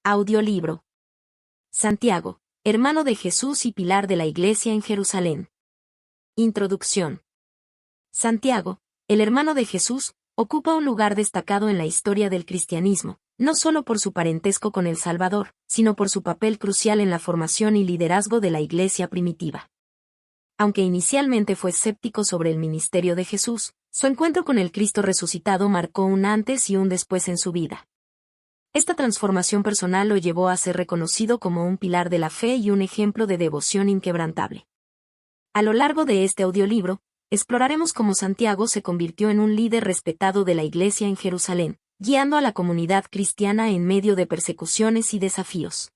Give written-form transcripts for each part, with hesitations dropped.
Audiolibro. Santiago, hermano de Jesús y pilar de la Iglesia en Jerusalén. Introducción. Santiago, el hermano de Jesús, ocupa un lugar destacado en la historia del cristianismo, no solo por su parentesco con el Salvador, sino por su papel crucial en la formación y liderazgo de la Iglesia primitiva. Aunque inicialmente fue escéptico sobre el ministerio de Jesús, su encuentro con el Cristo resucitado marcó un antes y un después en su vida. Esta transformación personal lo llevó a ser reconocido como un pilar de la fe y un ejemplo de devoción inquebrantable. A lo largo de este audiolibro, exploraremos cómo Santiago se convirtió en un líder respetado de la Iglesia en Jerusalén, guiando a la comunidad cristiana en medio de persecuciones y desafíos.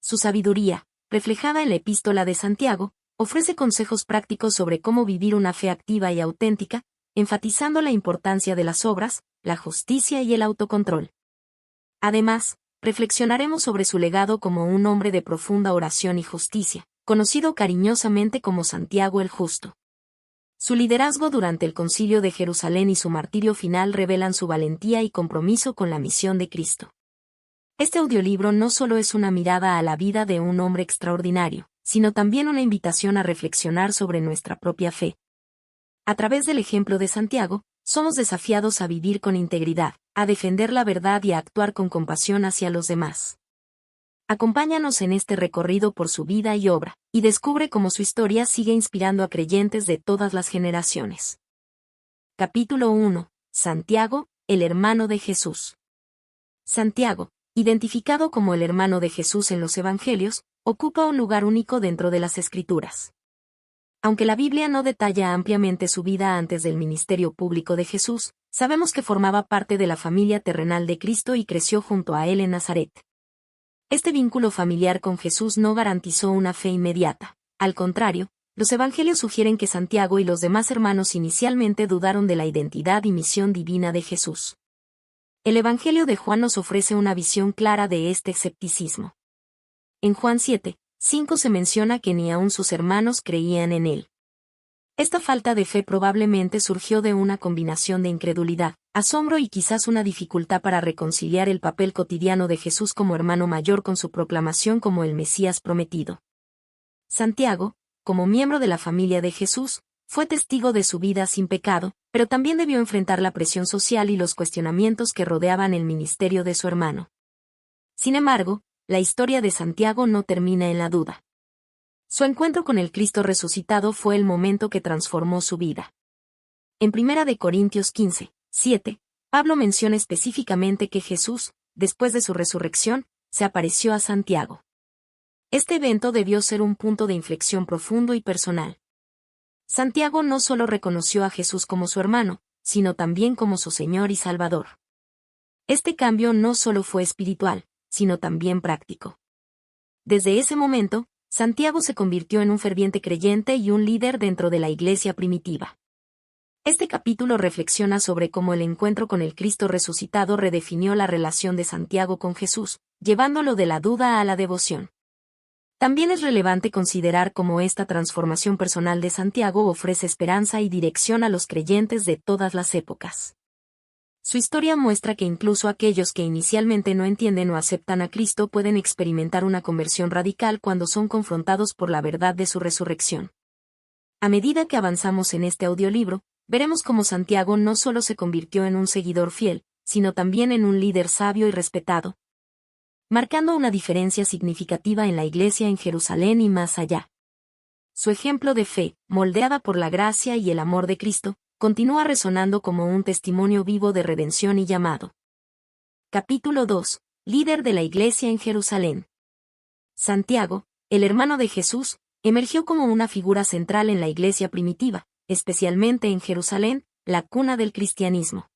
Su sabiduría, reflejada en la Epístola de Santiago, ofrece consejos prácticos sobre cómo vivir una fe activa y auténtica, enfatizando la importancia de las obras, la justicia y el autocontrol. Además, reflexionaremos sobre su legado como un hombre de profunda oración y justicia, conocido cariñosamente como Santiago el Justo. Su liderazgo durante el Concilio de Jerusalén y su martirio final revelan su valentía y compromiso con la misión de Cristo. Este audiolibro no solo es una mirada a la vida de un hombre extraordinario, sino también una invitación a reflexionar sobre nuestra propia fe. A través del ejemplo de Santiago, somos desafiados a vivir con integridad, a defender la verdad y a actuar con compasión hacia los demás. Acompáñanos en este recorrido por su vida y obra, y descubre cómo su historia sigue inspirando a creyentes de todas las generaciones. Capítulo 1. Santiago, el hermano de Jesús. Santiago, identificado como el hermano de Jesús en los Evangelios, ocupa un lugar único dentro de las Escrituras. Aunque la Biblia no detalla ampliamente su vida antes del ministerio público de Jesús, sabemos que formaba parte de la familia terrenal de Cristo y creció junto a él en Nazaret. Este vínculo familiar con Jesús no garantizó una fe inmediata. Al contrario, los evangelios sugieren que Santiago y los demás hermanos inicialmente dudaron de la identidad y misión divina de Jesús. El Evangelio de Juan nos ofrece una visión clara de este escepticismo. En Juan 7:5 se menciona que ni aun sus hermanos creían en él. Esta falta de fe probablemente surgió de una combinación de incredulidad, asombro y quizás una dificultad para reconciliar el papel cotidiano de Jesús como hermano mayor con su proclamación como el Mesías prometido. Santiago, como miembro de la familia de Jesús, fue testigo de su vida sin pecado, pero también debió enfrentar la presión social y los cuestionamientos que rodeaban el ministerio de su hermano. Sin embargo, la historia de Santiago no termina en la duda. Su encuentro con el Cristo resucitado fue el momento que transformó su vida. En 1 Corintios 15:7, Pablo menciona específicamente que Jesús, después de su resurrección, se apareció a Santiago. Este evento debió ser un punto de inflexión profundo y personal. Santiago no solo reconoció a Jesús como su hermano, sino también como su Señor y Salvador. Este cambio no solo fue espiritual, sino también práctico. Desde ese momento, Santiago se convirtió en un ferviente creyente y un líder dentro de la Iglesia primitiva. Este capítulo reflexiona sobre cómo el encuentro con el Cristo resucitado redefinió la relación de Santiago con Jesús, llevándolo de la duda a la devoción. También es relevante considerar cómo esta transformación personal de Santiago ofrece esperanza y dirección a los creyentes de todas las épocas. Su historia muestra que incluso aquellos que inicialmente no entienden o aceptan a Cristo pueden experimentar una conversión radical cuando son confrontados por la verdad de su resurrección. A medida que avanzamos en este audiolibro, veremos cómo Santiago no solo se convirtió en un seguidor fiel, sino también en un líder sabio y respetado, marcando una diferencia significativa en la Iglesia en Jerusalén y más allá. Su ejemplo de fe, moldeada por la gracia y el amor de Cristo, continúa resonando como un testimonio vivo de redención y llamado. Capítulo 2. Líder de la Iglesia en Jerusalén. Santiago, el hermano de Jesús, emergió como una figura central en la Iglesia primitiva, especialmente en Jerusalén, la cuna del cristianismo.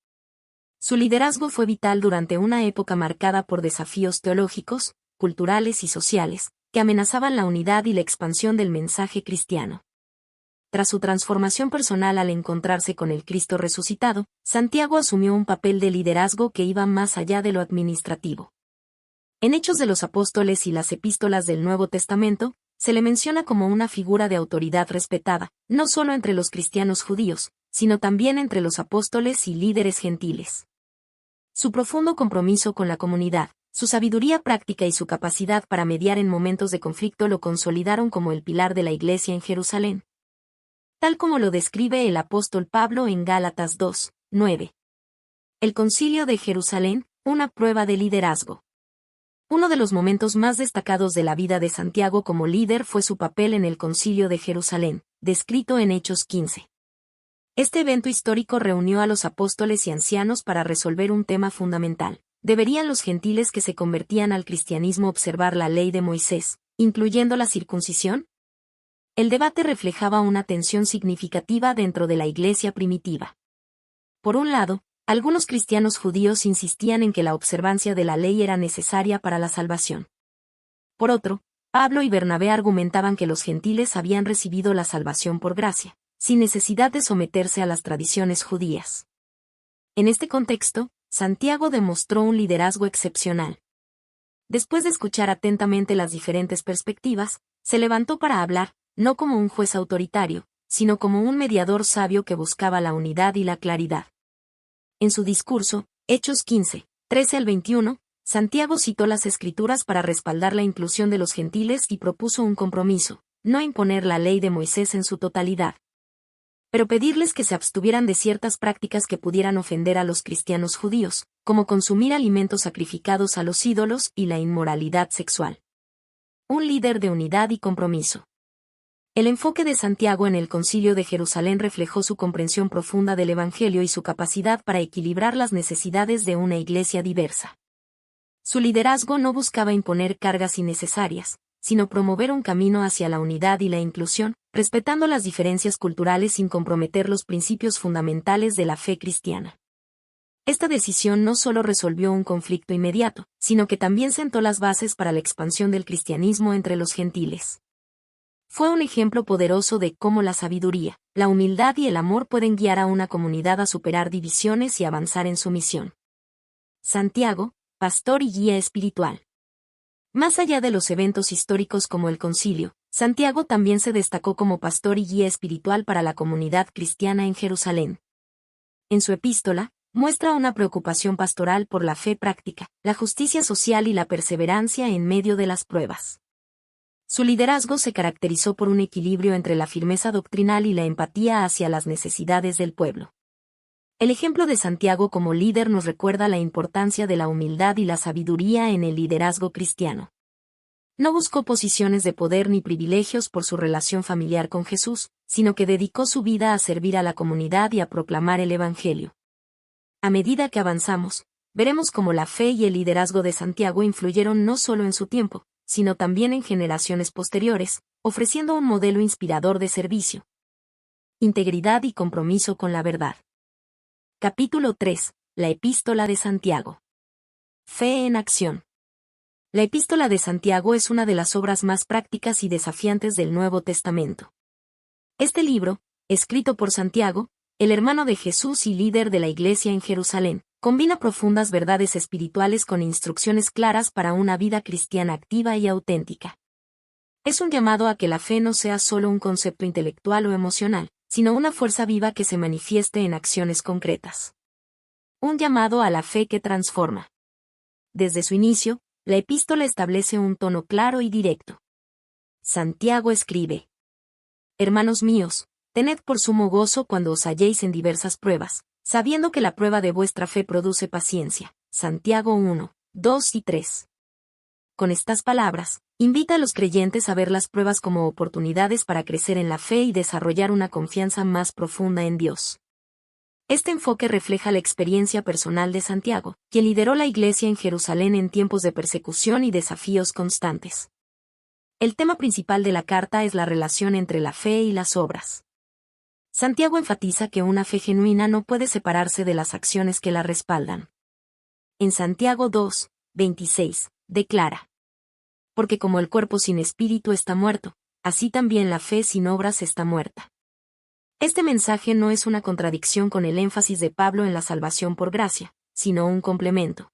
Su liderazgo fue vital durante una época marcada por desafíos teológicos, culturales y sociales, que amenazaban la unidad y la expansión del mensaje cristiano. Tras su transformación personal al encontrarse con el Cristo resucitado, Santiago asumió un papel de liderazgo que iba más allá de lo administrativo. En Hechos de los Apóstoles y las epístolas del Nuevo Testamento, se le menciona como una figura de autoridad respetada, no solo entre los cristianos judíos, sino también entre los apóstoles y líderes gentiles. Su profundo compromiso con la comunidad, Su sabiduría práctica y su capacidad para mediar en momentos de conflicto lo consolidaron como el pilar de la Iglesia en Jerusalén. Tal como lo describe el apóstol Pablo en Gálatas 2, 9. El Concilio de Jerusalén, una prueba de liderazgo. Uno de los momentos más destacados de la vida de Santiago como líder fue su papel en el Concilio de Jerusalén, descrito en Hechos 15. Este evento histórico reunió a los apóstoles y ancianos para resolver un tema fundamental. ¿Deberían los gentiles que se convertían al cristianismo observar la ley de Moisés, incluyendo la circuncisión? El debate reflejaba una tensión significativa dentro de la iglesia primitiva. Por un lado, algunos cristianos judíos insistían en que la observancia de la ley era necesaria para la salvación. Por otro, Pablo y Bernabé argumentaban que los gentiles habían recibido la salvación por gracia, sin necesidad de someterse a las tradiciones judías. En este contexto, Santiago demostró un liderazgo excepcional. Después de escuchar atentamente las diferentes perspectivas, se levantó para hablar, no como un juez autoritario, sino como un mediador sabio que buscaba la unidad y la claridad. En su discurso, Hechos 15, 13 al 21, Santiago citó las Escrituras para respaldar la inclusión de los gentiles y propuso un compromiso, no imponer la ley de Moisés en su totalidad, pero pedirles que se abstuvieran de ciertas prácticas que pudieran ofender a los cristianos judíos, como consumir alimentos sacrificados a los ídolos y la inmoralidad sexual. Un líder de unidad y compromiso. El enfoque de Santiago en el Concilio de Jerusalén reflejó su comprensión profunda del Evangelio y su capacidad para equilibrar las necesidades de una iglesia diversa. Su liderazgo no buscaba imponer cargas innecesarias, sino promover un camino hacia la unidad y la inclusión, respetando las diferencias culturales sin comprometer los principios fundamentales de la fe cristiana. Esta decisión no solo resolvió un conflicto inmediato, sino que también sentó las bases para la expansión del cristianismo entre los gentiles. Fue un ejemplo poderoso de cómo la sabiduría, la humildad y el amor pueden guiar a una comunidad a superar divisiones y avanzar en su misión. Santiago, pastor y guía espiritual. Más allá de los eventos históricos como el concilio, Santiago también se destacó como pastor y guía espiritual para la comunidad cristiana en Jerusalén. En su epístola, muestra una preocupación pastoral por la fe práctica, la justicia social y la perseverancia en medio de las pruebas. Su liderazgo se caracterizó por un equilibrio entre la firmeza doctrinal y la empatía hacia las necesidades del pueblo. El ejemplo de Santiago como líder nos recuerda la importancia de la humildad y la sabiduría en el liderazgo cristiano. No buscó posiciones de poder ni privilegios por su relación familiar con Jesús, sino que dedicó su vida a servir a la comunidad y a proclamar el Evangelio. A medida que avanzamos, veremos cómo la fe y el liderazgo de Santiago influyeron no solo en su tiempo, sino también en generaciones posteriores, ofreciendo un modelo inspirador de servicio, integridad y compromiso con la verdad. Capítulo 3. La Epístola de Santiago. Fe en acción. La Epístola de Santiago es una de las obras más prácticas y desafiantes del Nuevo Testamento. Este libro, escrito por Santiago, el hermano de Jesús y líder de la Iglesia en Jerusalén, combina profundas verdades espirituales con instrucciones claras para una vida cristiana activa y auténtica. Es un llamado a que la fe no sea solo un concepto intelectual o emocional, sino una fuerza viva que se manifieste en acciones concretas. Un llamado a la fe que transforma. Desde su inicio, la epístola establece un tono claro y directo. Santiago escribe: Hermanos míos, tened por sumo gozo cuando os halléis en diversas pruebas, sabiendo que la prueba de vuestra fe produce paciencia. Santiago 1, 2 y 3. Con estas palabras, invita a los creyentes a ver las pruebas como oportunidades para crecer en la fe y desarrollar una confianza más profunda en Dios. Este enfoque refleja la experiencia personal de Santiago, quien lideró la iglesia en Jerusalén en tiempos de persecución y desafíos constantes. El tema principal de la carta es la relación entre la fe y las obras. Santiago enfatiza que una fe genuina no puede separarse de las acciones que la respaldan. En Santiago 2, 26, declara: Porque como el cuerpo sin espíritu está muerto, así también la fe sin obras está muerta. Este mensaje no es una contradicción con el énfasis de Pablo en la salvación por gracia, sino un complemento.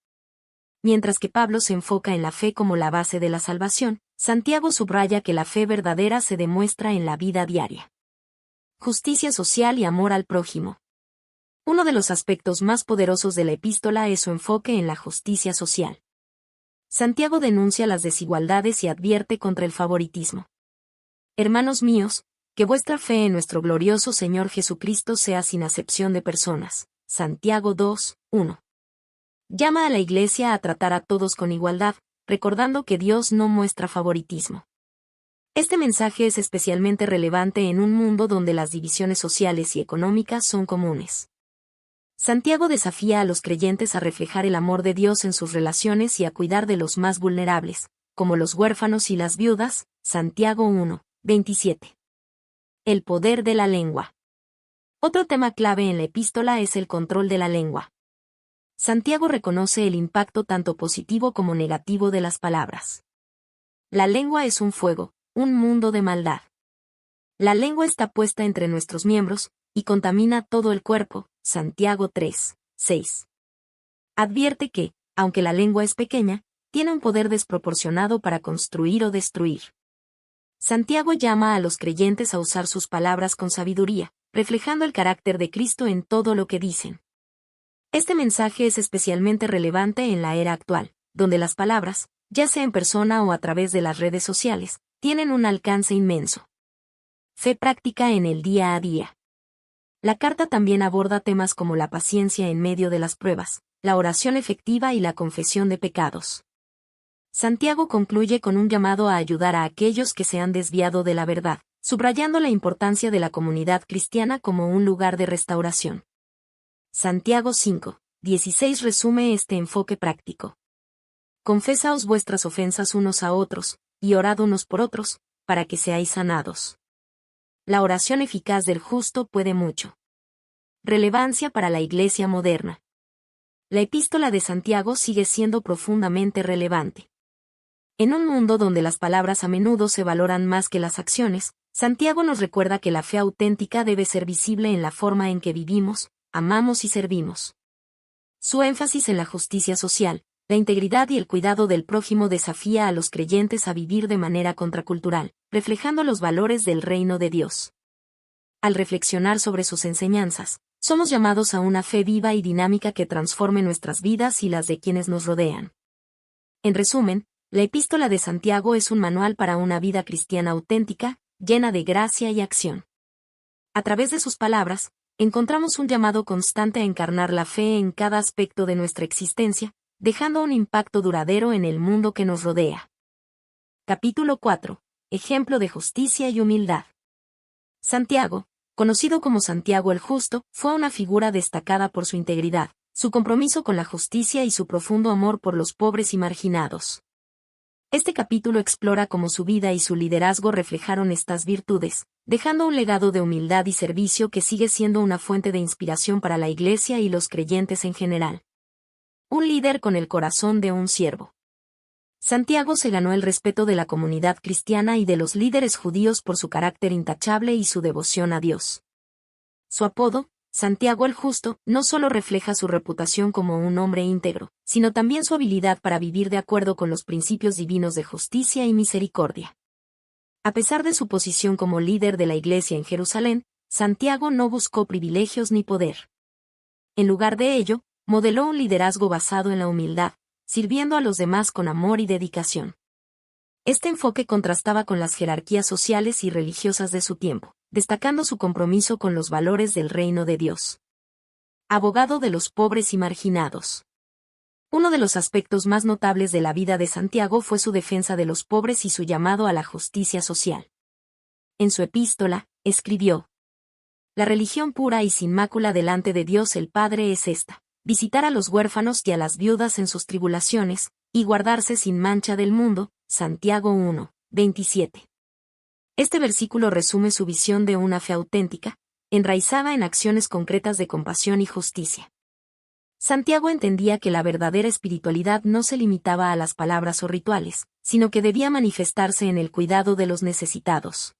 Mientras que Pablo se enfoca en la fe como la base de la salvación, Santiago subraya que la fe verdadera se demuestra en la vida diaria. Justicia social y amor al prójimo. Uno de los aspectos más poderosos de la epístola es su enfoque en la justicia social. Santiago denuncia las desigualdades y advierte contra el favoritismo. Hermanos míos, que vuestra fe en nuestro glorioso Señor Jesucristo sea sin acepción de personas. Santiago 2, 1. Llama a la Iglesia a tratar a todos con igualdad, recordando que Dios no muestra favoritismo. Este mensaje es especialmente relevante en un mundo donde las divisiones sociales y económicas son comunes. Santiago desafía a los creyentes a reflejar el amor de Dios en sus relaciones y a cuidar de los más vulnerables, como los huérfanos y las viudas. Santiago 1, 27. El poder de la lengua. Otro tema clave en la epístola es el control de la lengua. Santiago reconoce el impacto tanto positivo como negativo de las palabras. La lengua es un fuego, un mundo de maldad. La lengua está puesta entre nuestros miembros, y contamina todo el cuerpo. Santiago 3, 6. Advierte que, aunque la lengua es pequeña, tiene un poder desproporcionado para construir o destruir. Santiago llama a los creyentes a usar sus palabras con sabiduría, reflejando el carácter de Cristo en todo lo que dicen. Este mensaje es especialmente relevante en la era actual, donde las palabras, ya sea en persona o a través de las redes sociales, tienen un alcance inmenso. Fe práctica en el día a día. La carta también aborda temas como la paciencia en medio de las pruebas, la oración efectiva y la confesión de pecados. Santiago concluye con un llamado a ayudar a aquellos que se han desviado de la verdad, subrayando la importancia de la comunidad cristiana como un lugar de restauración. Santiago 5, 16 resume este enfoque práctico. Confesaos vuestras ofensas unos a otros, y orad unos por otros, para que seáis sanados. La oración eficaz del justo puede mucho. Relevancia para la Iglesia moderna. La epístola de Santiago sigue siendo profundamente relevante. En un mundo donde las palabras a menudo se valoran más que las acciones, Santiago nos recuerda que la fe auténtica debe ser visible en la forma en que vivimos, amamos y servimos. Su énfasis en la justicia social, la integridad y el cuidado del prójimo desafía a los creyentes a vivir de manera contracultural, reflejando los valores del reino de Dios. Al reflexionar sobre sus enseñanzas, somos llamados a una fe viva y dinámica que transforme nuestras vidas y las de quienes nos rodean. En resumen, la epístola de Santiago es un manual para una vida cristiana auténtica, llena de gracia y acción. A través de sus palabras, encontramos un llamado constante a encarnar la fe en cada aspecto de nuestra existencia, dejando un impacto duradero en el mundo que nos rodea. Capítulo 4. Ejemplo de justicia y humildad. Santiago, conocido como Santiago el Justo, fue una figura destacada por su integridad, su compromiso con la justicia y su profundo amor por los pobres y marginados. Este capítulo explora cómo su vida y su liderazgo reflejaron estas virtudes, dejando un legado de humildad y servicio que sigue siendo una fuente de inspiración para la Iglesia y los creyentes en general. Un líder con el corazón de un siervo. Santiago se ganó el respeto de la comunidad cristiana y de los líderes judíos por su carácter intachable y su devoción a Dios. Su apodo, Santiago el Justo, no solo refleja su reputación como un hombre íntegro, sino también su habilidad para vivir de acuerdo con los principios divinos de justicia y misericordia. A pesar de su posición como líder de la Iglesia en Jerusalén, Santiago no buscó privilegios ni poder. En lugar de ello, modeló un liderazgo basado en la humildad, sirviendo a los demás con amor y dedicación. Este enfoque contrastaba con las jerarquías sociales y religiosas de su tiempo, destacando su compromiso con los valores del reino de Dios. Abogado de los pobres y marginados. Uno de los aspectos más notables de la vida de Santiago fue su defensa de los pobres y su llamado a la justicia social. En su epístola, escribió: La religión pura y sin mácula delante de Dios el Padre es esta: visitar a los huérfanos y a las viudas en sus tribulaciones, y guardarse sin mancha del mundo. Santiago 1, 27. Este versículo resume su visión de una fe auténtica, enraizada en acciones concretas de compasión y justicia. Santiago entendía que la verdadera espiritualidad no se limitaba a las palabras o rituales, sino que debía manifestarse en el cuidado de los necesitados.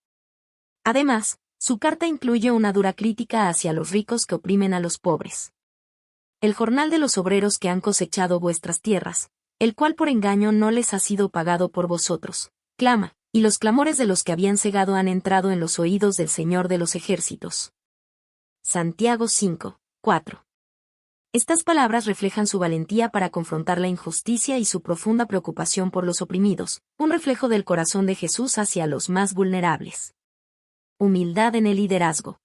Además, su carta incluye una dura crítica hacia los ricos que oprimen a los pobres. El jornal de los obreros que han cosechado vuestras tierras, el cual por engaño no les ha sido pagado por vosotros, clama, y los clamores de los que habían cegado han entrado en los oídos del Señor de los ejércitos. Santiago 5, 4. Estas palabras reflejan su valentía para confrontar la injusticia y su profunda preocupación por los oprimidos, un reflejo del corazón de Jesús hacia los más vulnerables. Humildad en el liderazgo.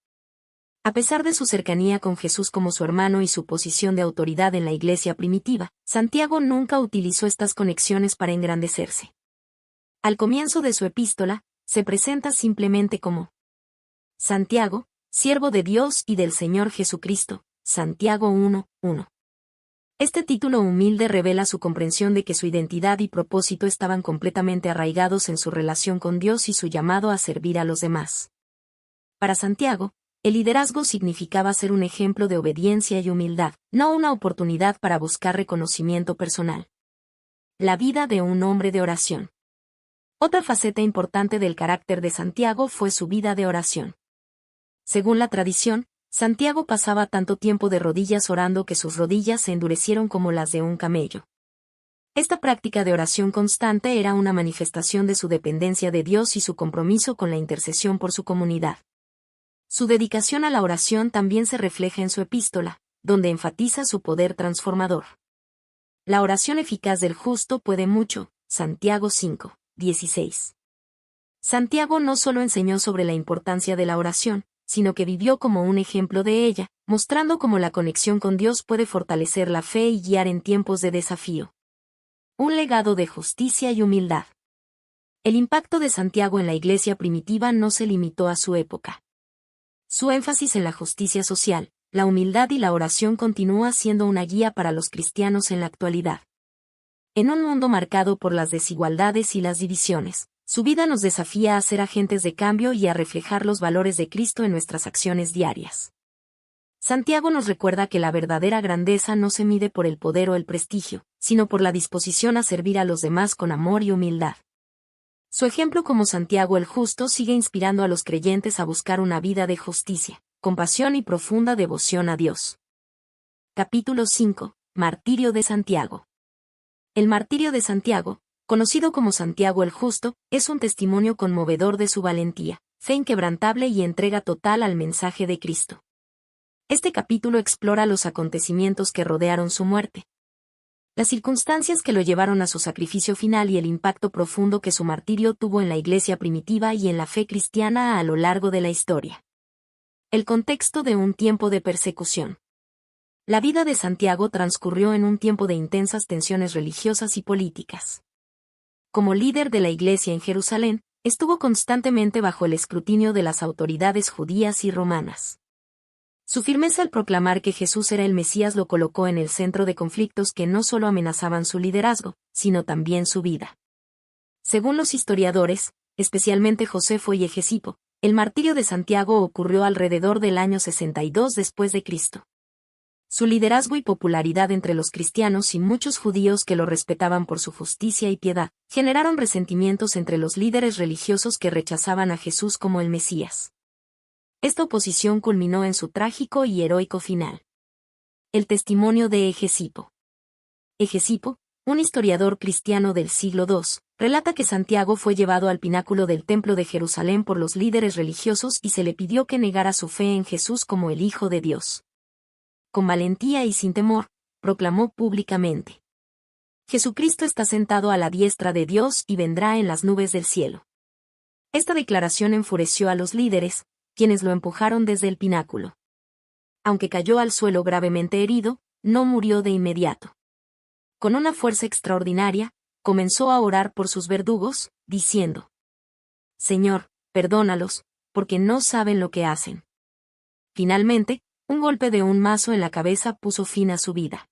A pesar de su cercanía con Jesús como su hermano y su posición de autoridad en la iglesia primitiva, Santiago nunca utilizó estas conexiones para engrandecerse. Al comienzo de su epístola, se presenta simplemente como Santiago, siervo de Dios y del Señor Jesucristo, Santiago 1:1. Este título humilde revela su comprensión de que su identidad y propósito estaban completamente arraigados en su relación con Dios y su llamado a servir a los demás. Para Santiago, el liderazgo significaba ser un ejemplo de obediencia y humildad, no una oportunidad para buscar reconocimiento personal. La vida de un hombre de oración. Otra faceta importante del carácter de Santiago fue su vida de oración. Según la tradición, Santiago pasaba tanto tiempo de rodillas orando que sus rodillas se endurecieron como las de un camello. Esta práctica de oración constante era una manifestación de su dependencia de Dios y su compromiso con la intercesión por su comunidad. Su dedicación a la oración también se refleja en su epístola, donde enfatiza su poder transformador. La oración eficaz del justo puede mucho, Santiago 5:16. Santiago no solo enseñó sobre la importancia de la oración, sino que vivió como un ejemplo de ella, mostrando cómo la conexión con Dios puede fortalecer la fe y guiar en tiempos de desafío. Un legado de justicia y humildad. El impacto de Santiago en la iglesia primitiva no se limitó a su época. Su énfasis en la justicia social, la humildad y la oración continúa siendo una guía para los cristianos en la actualidad. En un mundo marcado por las desigualdades y las divisiones, su vida nos desafía a ser agentes de cambio y a reflejar los valores de Cristo en nuestras acciones diarias. Santiago nos recuerda que la verdadera grandeza no se mide por el poder o el prestigio, sino por la disposición a servir a los demás con amor y humildad. Su ejemplo como Santiago el Justo sigue inspirando a los creyentes a buscar una vida de justicia, compasión y profunda devoción a Dios. Capítulo 5. Martirio de Santiago. El martirio de Santiago, conocido como Santiago el Justo, es un testimonio conmovedor de su valentía, fe inquebrantable y entrega total al mensaje de Cristo. Este capítulo explora los acontecimientos que rodearon su muerte, las circunstancias que lo llevaron a su sacrificio final y el impacto profundo que su martirio tuvo en la iglesia primitiva y en la fe cristiana a lo largo de la historia. El contexto de un tiempo de persecución. La vida de Santiago transcurrió en un tiempo de intensas tensiones religiosas y políticas. Como líder de la iglesia en Jerusalén, estuvo constantemente bajo el escrutinio de las autoridades judías y romanas. Su firmeza al proclamar que Jesús era el Mesías lo colocó en el centro de conflictos que no solo amenazaban su liderazgo, sino también su vida. Según los historiadores, especialmente Josefo y Hegesipo, el martirio de Santiago ocurrió alrededor del año 62 después de Cristo. Su liderazgo y popularidad entre los cristianos y muchos judíos que lo respetaban por su justicia y piedad, generaron resentimientos entre los líderes religiosos que rechazaban a Jesús como el Mesías. Esta oposición culminó en su trágico y heroico final. El testimonio de Hegesipo. Hegesipo, un historiador cristiano del siglo II, relata que Santiago fue llevado al pináculo del templo de Jerusalén por los líderes religiosos y se le pidió que negara su fe en Jesús como el Hijo de Dios. Con valentía y sin temor, proclamó públicamente: Jesucristo está sentado a la diestra de Dios y vendrá en las nubes del cielo. Esta declaración enfureció a los líderes, quienes lo empujaron desde el pináculo. Aunque cayó al suelo gravemente herido, no murió de inmediato. Con una fuerza extraordinaria, comenzó a orar por sus verdugos, diciendo: Señor, perdónalos, porque no saben lo que hacen. Finalmente, un golpe de un mazo en la cabeza puso fin a su vida.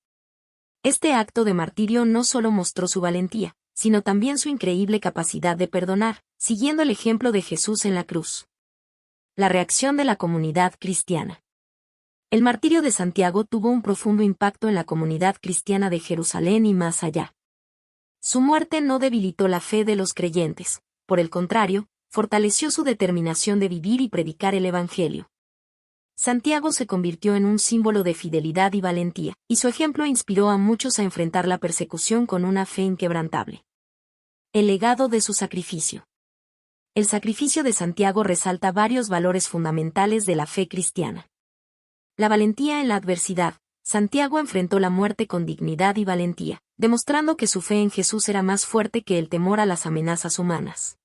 Este acto de martirio no solo mostró su valentía, sino también su increíble capacidad de perdonar, siguiendo el ejemplo de Jesús en la cruz. La reacción de la comunidad cristiana. El martirio de Santiago tuvo un profundo impacto en la comunidad cristiana de Jerusalén y más allá. Su muerte no debilitó la fe de los creyentes, por el contrario, fortaleció su determinación de vivir y predicar el Evangelio. Santiago se convirtió en un símbolo de fidelidad y valentía, y su ejemplo inspiró a muchos a enfrentar la persecución con una fe inquebrantable. El legado de su sacrificio. El sacrificio de Santiago resalta varios valores fundamentales de la fe cristiana. La valentía en la adversidad. Santiago enfrentó la muerte con dignidad y valentía, demostrando que su fe en Jesús era más fuerte que el temor a las amenazas humanas.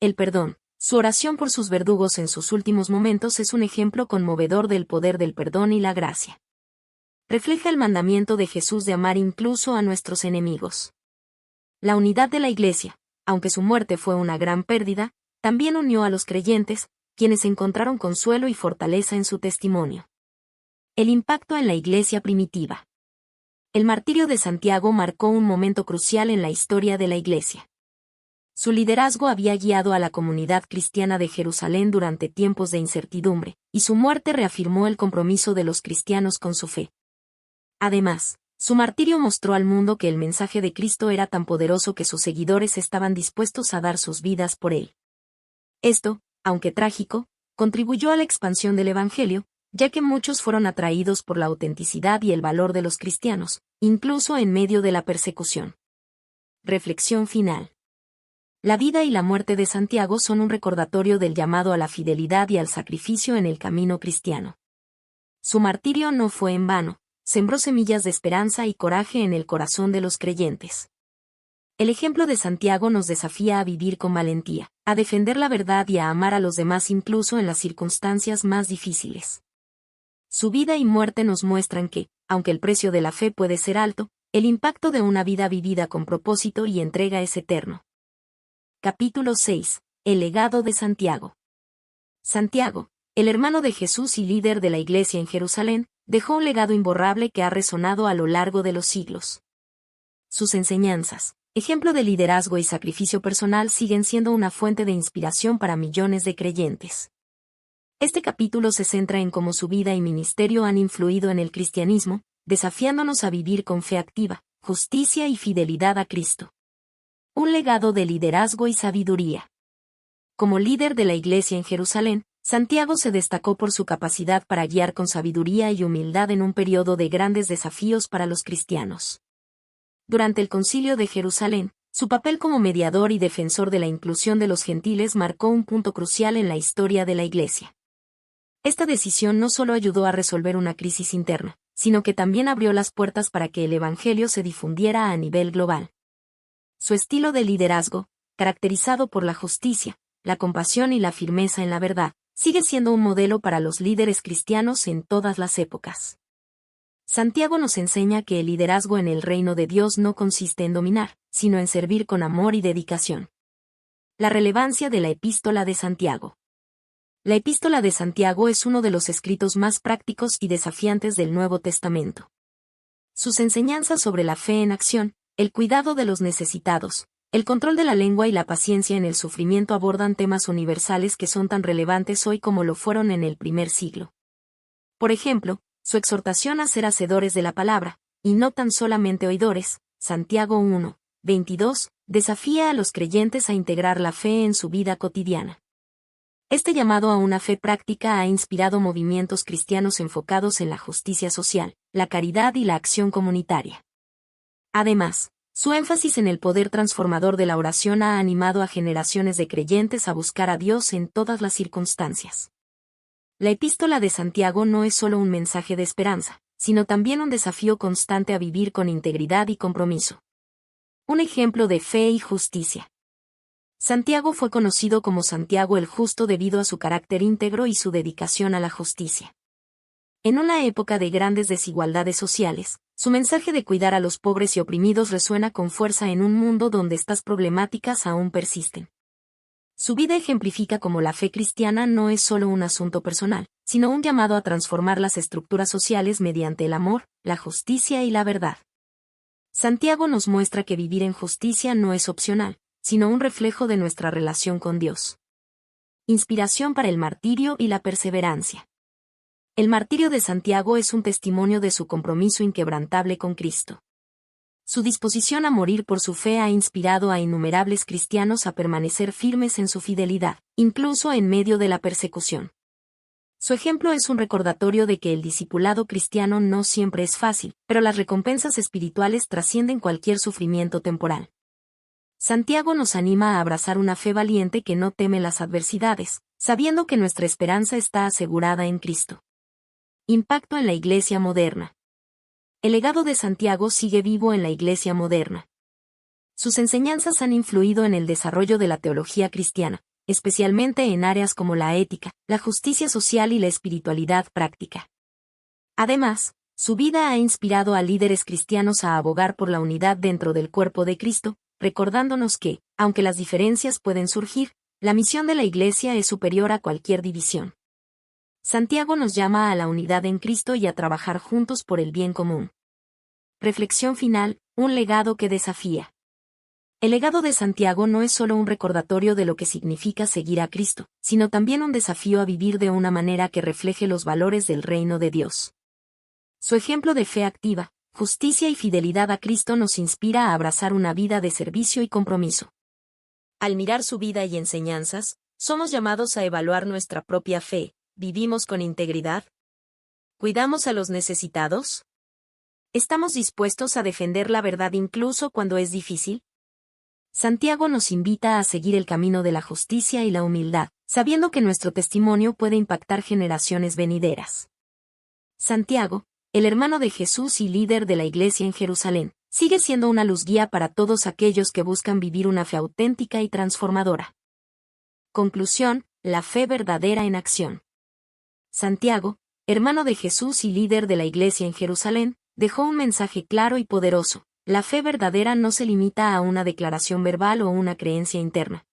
El perdón. Su oración por sus verdugos en sus últimos momentos es un ejemplo conmovedor del poder del perdón y la gracia. Refleja el mandamiento de Jesús de amar incluso a nuestros enemigos. La unidad de la Iglesia, aunque su muerte fue una gran pérdida, también unió a los creyentes, quienes encontraron consuelo y fortaleza en su testimonio. El impacto en la Iglesia primitiva. El martirio de Santiago marcó un momento crucial en la historia de la Iglesia. Su liderazgo había guiado a la comunidad cristiana de Jerusalén durante tiempos de incertidumbre, y su muerte reafirmó el compromiso de los cristianos con su fe. Además, su martirio mostró al mundo que el mensaje de Cristo era tan poderoso que sus seguidores estaban dispuestos a dar sus vidas por él. Esto, aunque trágico, contribuyó a la expansión del Evangelio, ya que muchos fueron atraídos por la autenticidad y el valor de los cristianos, incluso en medio de la persecución. Reflexión final. La vida y la muerte de Santiago son un recordatorio del llamado a la fidelidad y al sacrificio en el camino cristiano. Su martirio no fue en vano, sembró semillas de esperanza y coraje en el corazón de los creyentes. El ejemplo de Santiago nos desafía a vivir con valentía, a defender la verdad y a amar a los demás incluso en las circunstancias más difíciles. Su vida y muerte nos muestran que, aunque el precio de la fe puede ser alto, el impacto de una vida vivida con propósito y entrega es eterno. Capítulo 6. El legado de Santiago. Santiago, el hermano de Jesús y líder de la Iglesia en Jerusalén, dejó un legado imborrable que ha resonado a lo largo de los siglos. Sus enseñanzas, ejemplo de liderazgo y sacrificio personal, siguen siendo una fuente de inspiración para millones de creyentes. Este capítulo se centra en cómo su vida y ministerio han influido en el cristianismo, desafiándonos a vivir con fe activa, justicia y fidelidad a Cristo. Un legado de liderazgo y sabiduría. Como líder de la Iglesia en Jerusalén, Santiago se destacó por su capacidad para guiar con sabiduría y humildad en un periodo de grandes desafíos para los cristianos. Durante el Concilio de Jerusalén, su papel como mediador y defensor de la inclusión de los gentiles marcó un punto crucial en la historia de la Iglesia. Esta decisión no solo ayudó a resolver una crisis interna, sino que también abrió las puertas para que el Evangelio se difundiera a nivel global. Su estilo de liderazgo, caracterizado por la justicia, la compasión y la firmeza en la verdad, sigue siendo un modelo para los líderes cristianos en todas las épocas. Santiago nos enseña que el liderazgo en el reino de Dios no consiste en dominar, sino en servir con amor y dedicación. La relevancia de la Epístola de Santiago. La Epístola de Santiago es uno de los escritos más prácticos y desafiantes del Nuevo Testamento. Sus enseñanzas sobre la fe en acción, el cuidado de los necesitados, el control de la lengua y la paciencia en el sufrimiento abordan temas universales que son tan relevantes hoy como lo fueron en el primer siglo. Por ejemplo, su exhortación a ser hacedores de la palabra, y no tan solamente oidores, Santiago 1, 22, desafía a los creyentes a integrar la fe en su vida cotidiana. Este llamado a una fe práctica ha inspirado movimientos cristianos enfocados en la justicia social, la caridad y la acción comunitaria. Además, su énfasis en el poder transformador de la oración ha animado a generaciones de creyentes a buscar a Dios en todas las circunstancias. La Epístola de Santiago no es solo un mensaje de esperanza, sino también un desafío constante a vivir con integridad y compromiso. Un ejemplo de fe y justicia. Santiago fue conocido como Santiago el Justo debido a su carácter íntegro y su dedicación a la justicia. En una época de grandes desigualdades sociales, su mensaje de cuidar a los pobres y oprimidos resuena con fuerza en un mundo donde estas problemáticas aún persisten. Su vida ejemplifica cómo la fe cristiana no es solo un asunto personal, sino un llamado a transformar las estructuras sociales mediante el amor, la justicia y la verdad. Santiago nos muestra que vivir en justicia no es opcional, sino un reflejo de nuestra relación con Dios. Inspiración para el martirio y la perseverancia. El martirio de Santiago es un testimonio de su compromiso inquebrantable con Cristo. Su disposición a morir por su fe ha inspirado a innumerables cristianos a permanecer firmes en su fidelidad, incluso en medio de la persecución. Su ejemplo es un recordatorio de que el discipulado cristiano no siempre es fácil, pero las recompensas espirituales trascienden cualquier sufrimiento temporal. Santiago nos anima a abrazar una fe valiente que no teme las adversidades, sabiendo que nuestra esperanza está asegurada en Cristo. Impacto en la Iglesia moderna. El legado de Santiago sigue vivo en la Iglesia moderna. Sus enseñanzas han influido en el desarrollo de la teología cristiana, especialmente en áreas como la ética, la justicia social y la espiritualidad práctica. Además, su vida ha inspirado a líderes cristianos a abogar por la unidad dentro del cuerpo de Cristo, recordándonos que, aunque las diferencias pueden surgir, la misión de la Iglesia es superior a cualquier división. Santiago nos llama a la unidad en Cristo y a trabajar juntos por el bien común. Reflexión final, un legado que desafía. El legado de Santiago no es solo un recordatorio de lo que significa seguir a Cristo, sino también un desafío a vivir de una manera que refleje los valores del reino de Dios. Su ejemplo de fe activa, justicia y fidelidad a Cristo nos inspira a abrazar una vida de servicio y compromiso. Al mirar su vida y enseñanzas, somos llamados a evaluar nuestra propia fe. ¿Vivimos con integridad? ¿Cuidamos a los necesitados? ¿Estamos dispuestos a defender la verdad incluso cuando es difícil? Santiago nos invita a seguir el camino de la justicia y la humildad, sabiendo que nuestro testimonio puede impactar generaciones venideras. Santiago, el hermano de Jesús y líder de la Iglesia en Jerusalén, sigue siendo una luz guía para todos aquellos que buscan vivir una fe auténtica y transformadora. Conclusión, la fe verdadera en acción. Santiago, hermano de Jesús y líder de la Iglesia en Jerusalén, dejó un mensaje claro y poderoso. La fe verdadera no se limita a una declaración verbal o una creencia interna,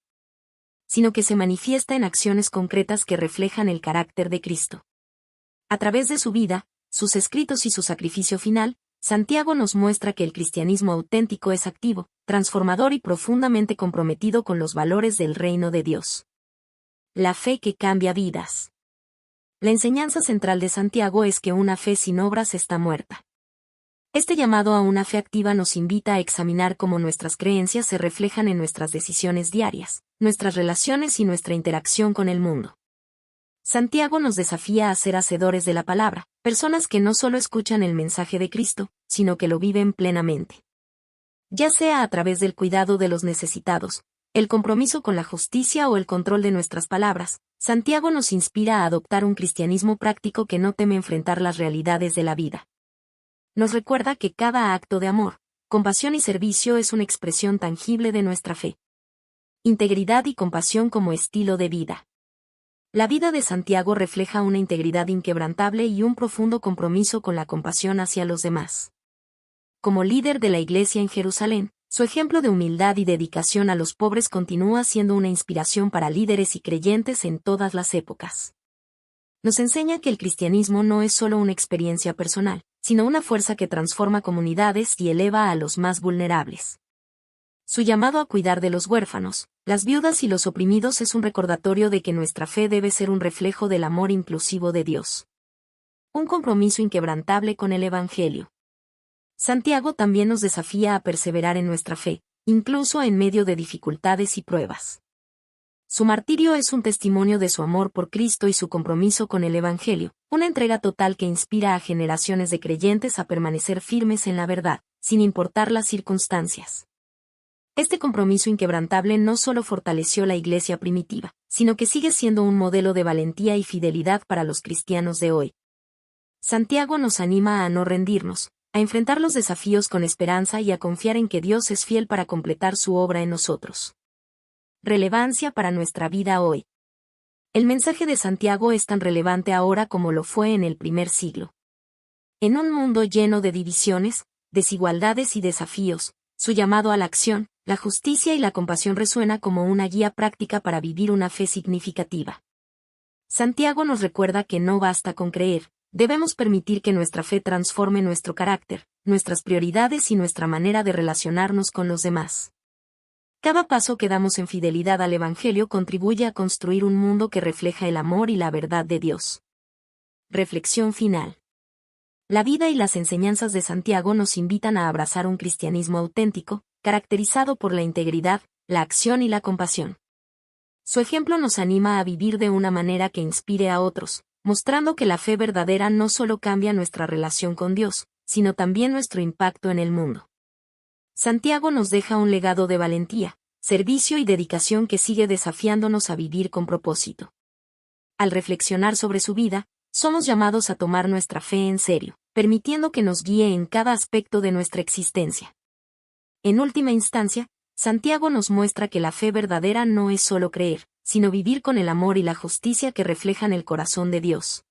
sino que se manifiesta en acciones concretas que reflejan el carácter de Cristo. A través de su vida, sus escritos y su sacrificio final, Santiago nos muestra que el cristianismo auténtico es activo, transformador y profundamente comprometido con los valores del reino de Dios. La fe que cambia vidas. La enseñanza central de Santiago es que una fe sin obras está muerta. Este llamado a una fe activa nos invita a examinar cómo nuestras creencias se reflejan en nuestras decisiones diarias, nuestras relaciones y nuestra interacción con el mundo. Santiago nos desafía a ser hacedores de la palabra, personas que no solo escuchan el mensaje de Cristo, sino que lo viven plenamente. Ya sea a través del cuidado de los necesitados, el compromiso con la justicia o el control de nuestras palabras, Santiago nos inspira a adoptar un cristianismo práctico que no teme enfrentar las realidades de la vida. Nos recuerda que cada acto de amor, compasión y servicio es una expresión tangible de nuestra fe. Integridad y compasión como estilo de vida. La vida de Santiago refleja una integridad inquebrantable y un profundo compromiso con la compasión hacia los demás. Como líder de la Iglesia en Jerusalén, su ejemplo de humildad y dedicación a los pobres continúa siendo una inspiración para líderes y creyentes en todas las épocas. Nos enseña que el cristianismo no es solo una experiencia personal, sino una fuerza que transforma comunidades y eleva a los más vulnerables. Su llamado a cuidar de los huérfanos, las viudas y los oprimidos es un recordatorio de que nuestra fe debe ser un reflejo del amor inclusivo de Dios. Un compromiso inquebrantable con el Evangelio. Santiago también nos desafía a perseverar en nuestra fe, incluso en medio de dificultades y pruebas. Su martirio es un testimonio de su amor por Cristo y su compromiso con el Evangelio, una entrega total que inspira a generaciones de creyentes a permanecer firmes en la verdad, sin importar las circunstancias. Este compromiso inquebrantable no solo fortaleció la Iglesia primitiva, sino que sigue siendo un modelo de valentía y fidelidad para los cristianos de hoy. Santiago nos anima a no rendirnos, a enfrentar los desafíos con esperanza y a confiar en que Dios es fiel para completar su obra en nosotros. Relevancia para nuestra vida hoy. El mensaje de Santiago es tan relevante ahora como lo fue en el primer siglo. En un mundo lleno de divisiones, desigualdades y desafíos, su llamado a la acción, la justicia y la compasión resuena como una guía práctica para vivir una fe significativa. Santiago nos recuerda que no basta con creer, debemos permitir que nuestra fe transforme nuestro carácter, nuestras prioridades y nuestra manera de relacionarnos con los demás. Cada paso que damos en fidelidad al Evangelio contribuye a construir un mundo que refleja el amor y la verdad de Dios. Reflexión final. La vida y las enseñanzas de Santiago nos invitan a abrazar un cristianismo auténtico, caracterizado por la integridad, la acción y la compasión. Su ejemplo nos anima a vivir de una manera que inspire a otros, mostrando que la fe verdadera no solo cambia nuestra relación con Dios, sino también nuestro impacto en el mundo. Santiago nos deja un legado de valentía, servicio y dedicación que sigue desafiándonos a vivir con propósito. Al reflexionar sobre su vida, Somos llamados a tomar nuestra fe en serio, permitiendo que nos guíe en cada aspecto de nuestra existencia. En última instancia, Santiago nos muestra que la fe verdadera no es solo creer, sino vivir con el amor y la justicia que reflejan el corazón de Dios.